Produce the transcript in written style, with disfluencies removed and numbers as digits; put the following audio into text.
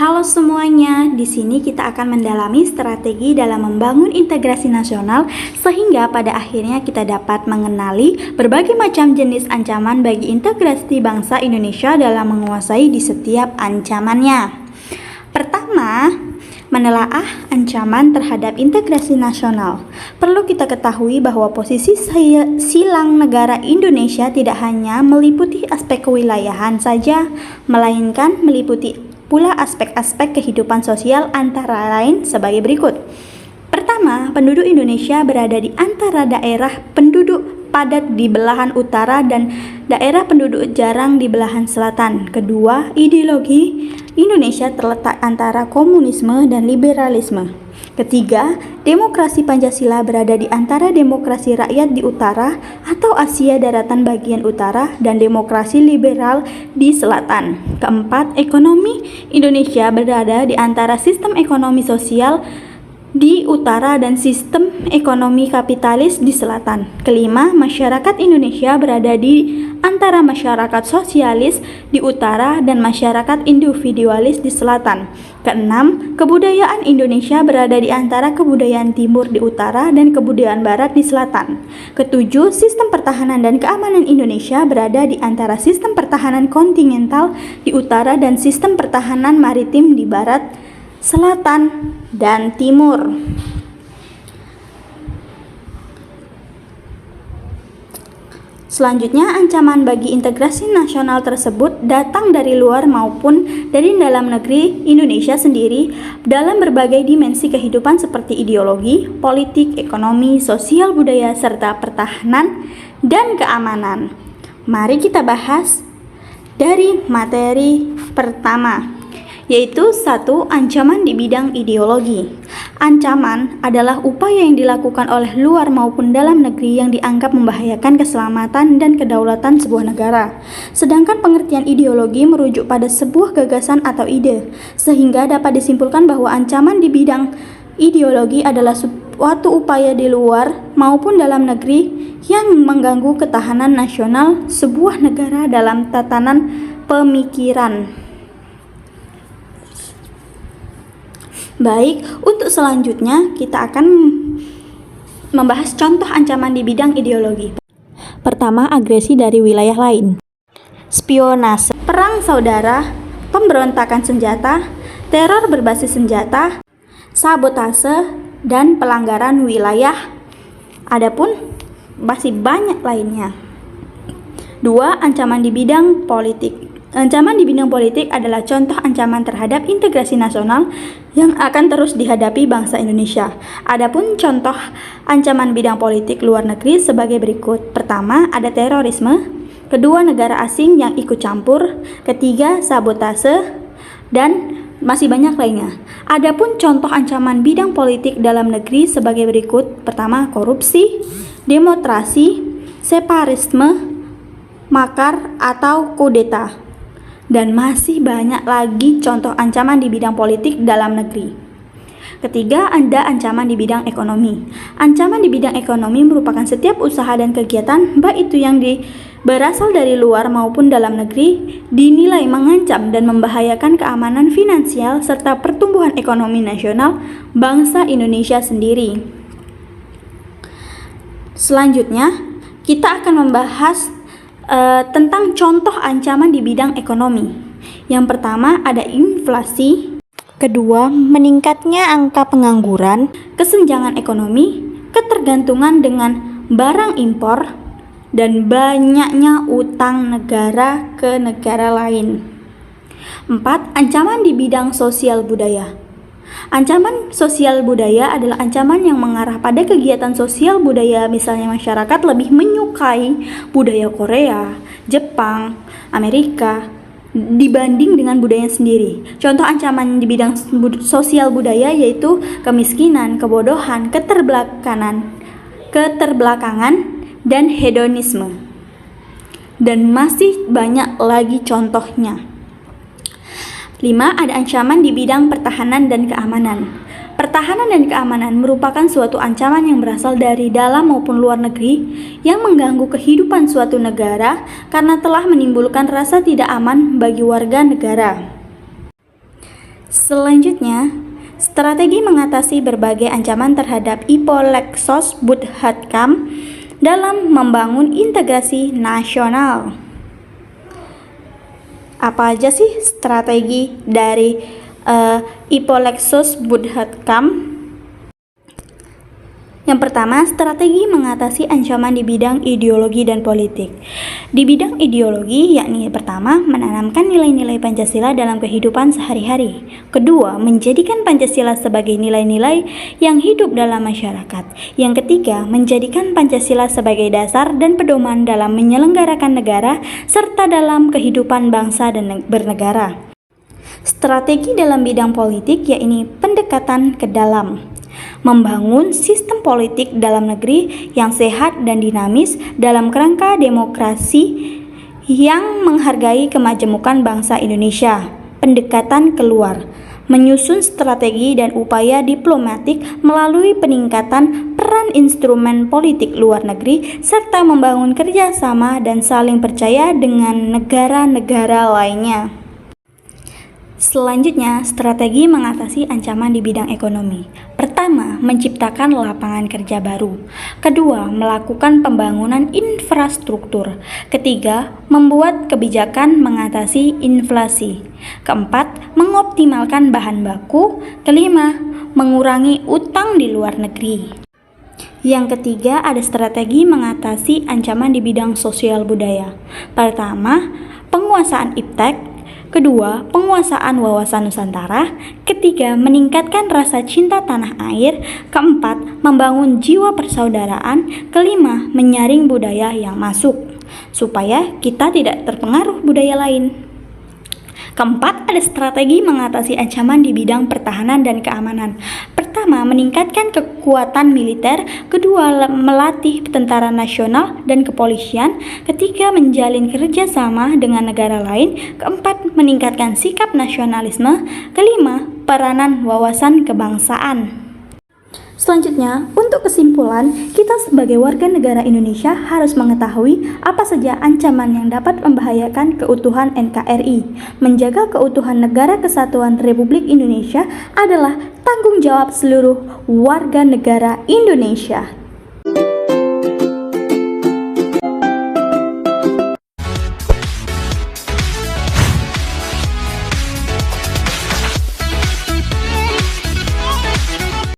Halo semuanya, di sini kita akan mendalami strategi dalam membangun integrasi nasional sehingga pada akhirnya kita dapat mengenali berbagai macam jenis ancaman bagi integrasi bangsa Indonesia dalam menguasai di setiap ancamannya. Pertama, menelaah ancaman terhadap integrasi nasional. Perlu kita ketahui bahwa posisi silang negara Indonesia tidak hanya meliputi aspek kewilayahan saja, melainkan meliputi pula aspek-aspek kehidupan sosial antara lain sebagai berikut. Pertama, penduduk Indonesia berada di antara daerah penduduk padat di belahan utara dan daerah penduduk jarang di belahan selatan. Kedua, ideologi Indonesia terletak antara komunisme dan liberalisme. Ketiga, demokrasi Pancasila berada di antara demokrasi rakyat di utara atau Asia daratan bagian utara dan demokrasi liberal di selatan. Keempat, ekonomi Indonesia berada di antara sistem ekonomi sosial di utara dan sistem ekonomi kapitalis di selatan. Kelima, masyarakat Indonesia berada di antara masyarakat sosialis di utara dan masyarakat individualis di selatan. Keenam, kebudayaan Indonesia berada di antara kebudayaan timur di utara dan kebudayaan barat di selatan. Ketujuh, sistem pertahanan dan keamanan Indonesia berada di antara sistem pertahanan kontinental di utara dan sistem pertahanan maritim di barat, selatan, dan timur. Selanjutnya, ancaman bagi integrasi nasional tersebut datang dari luar maupun dari dalam negeri Indonesia sendiri dalam berbagai dimensi kehidupan seperti ideologi, politik, ekonomi, sosial, budaya, serta pertahanan dan keamanan. Mari kita bahas dari materi pertama, yaitu 1. Ancaman di bidang ideologi. Ancaman adalah upaya yang dilakukan oleh luar maupun dalam negeri yang dianggap membahayakan keselamatan dan kedaulatan sebuah negara. Sedangkan pengertian ideologi merujuk pada sebuah gagasan atau ide, sehingga dapat disimpulkan bahwa ancaman di bidang ideologi adalah suatu upaya di luar maupun dalam negeri yang mengganggu ketahanan nasional sebuah negara dalam tatanan pemikiran. Baik, untuk selanjutnya kita akan membahas contoh ancaman di bidang ideologi. Pertama, agresi dari wilayah lain. Spionase, perang saudara, pemberontakan senjata, teror berbasis senjata, sabotase, dan pelanggaran wilayah. Adapun masih banyak lainnya. 2. Ancaman di bidang politik. Ancaman di bidang politik adalah contoh ancaman terhadap integrasi nasional yang akan terus dihadapi bangsa Indonesia. Adapun contoh ancaman bidang politik luar negeri sebagai berikut. Pertama, ada terorisme. Kedua, negara asing yang ikut campur. Ketiga, sabotase, dan masih banyak lainnya. Adapun contoh ancaman bidang politik dalam negeri sebagai berikut. Pertama, korupsi, demonstrasi, separatisme, makar atau kudeta. Dan masih banyak lagi contoh ancaman di bidang politik dalam negeri. Ketiga, ada ancaman di bidang ekonomi. Ancaman di bidang ekonomi merupakan setiap usaha dan kegiatan, baik itu yang berasal dari luar maupun dalam negeri, dinilai mengancam dan membahayakan keamanan finansial serta pertumbuhan ekonomi nasional bangsa Indonesia sendiri. Selanjutnya, kita akan membahas tentang contoh ancaman di bidang ekonomi. Yang pertama, ada inflasi. Kedua, meningkatnya angka pengangguran, kesenjangan ekonomi, ketergantungan dengan barang impor, dan banyaknya utang negara ke negara lain. 4. Ancaman di bidang sosial budaya. Ancaman sosial budaya adalah ancaman yang mengarah pada kegiatan sosial budaya, misalnya masyarakat lebih menyukai budaya Korea, Jepang, Amerika dibanding dengan budaya sendiri. Contoh ancaman di bidang sosial budaya yaitu kemiskinan, kebodohan, keterbelakangan, dan hedonisme. Dan masih banyak lagi contohnya. 5. Ada ancaman di bidang pertahanan dan keamanan. Pertahanan dan keamanan merupakan suatu ancaman yang berasal dari dalam maupun luar negeri yang mengganggu kehidupan suatu negara karena telah menimbulkan rasa tidak aman bagi warga negara. Selanjutnya, strategi mengatasi berbagai ancaman terhadap Ipolexos Budhatkam dalam membangun integrasi nasional. Apa aja sih strategi dari Ipolexos Budhatkam? Yang pertama, strategi mengatasi ancaman di bidang ideologi dan politik. Di bidang ideologi, yakni pertama, menanamkan nilai-nilai Pancasila dalam kehidupan sehari-hari. Kedua, menjadikan Pancasila sebagai nilai-nilai yang hidup dalam masyarakat. Yang ketiga, menjadikan Pancasila sebagai dasar dan pedoman dalam menyelenggarakan negara serta dalam kehidupan bangsa dan bernegara. Strategi dalam bidang politik, yakni pendekatan ke dalam. Membangun sistem politik dalam negeri yang sehat dan dinamis dalam kerangka demokrasi yang menghargai kemajemukan bangsa Indonesia. Pendekatan keluar, menyusun strategi dan upaya diplomatik melalui peningkatan peran instrumen politik luar negeri serta membangun kerjasama dan saling percaya dengan negara-negara lainnya. Selanjutnya, strategi mengatasi ancaman di bidang ekonomi. Pertama, menciptakan lapangan kerja baru. Kedua, melakukan pembangunan infrastruktur. Ketiga, membuat kebijakan mengatasi inflasi. Keempat, mengoptimalkan bahan baku. Kelima, mengurangi utang di luar negeri. Yang ketiga, ada strategi mengatasi ancaman di bidang sosial budaya. Pertama, penguasaan iptek. Kedua, penguasaan wawasan Nusantara. Ketiga, meningkatkan rasa cinta tanah air. Keempat, membangun jiwa persaudaraan. Kelima, menyaring budaya yang masuk supaya kita tidak terpengaruh budaya lain. Keempat, ada strategi mengatasi ancaman di bidang pertahanan dan keamanan. Pertama, meningkatkan kekuatan militer. Kedua, melatih tentara nasional dan kepolisian. Ketiga, menjalin kerjasama dengan negara lain. Keempat, meningkatkan sikap nasionalisme. Kelima, peranan wawasan kebangsaan. Selanjutnya, untuk kesimpulan, kita sebagai warga negara Indonesia harus mengetahui apa saja ancaman yang dapat membahayakan keutuhan NKRI. Menjaga keutuhan Negara Kesatuan Republik Indonesia adalah tanggung jawab seluruh warga negara Indonesia.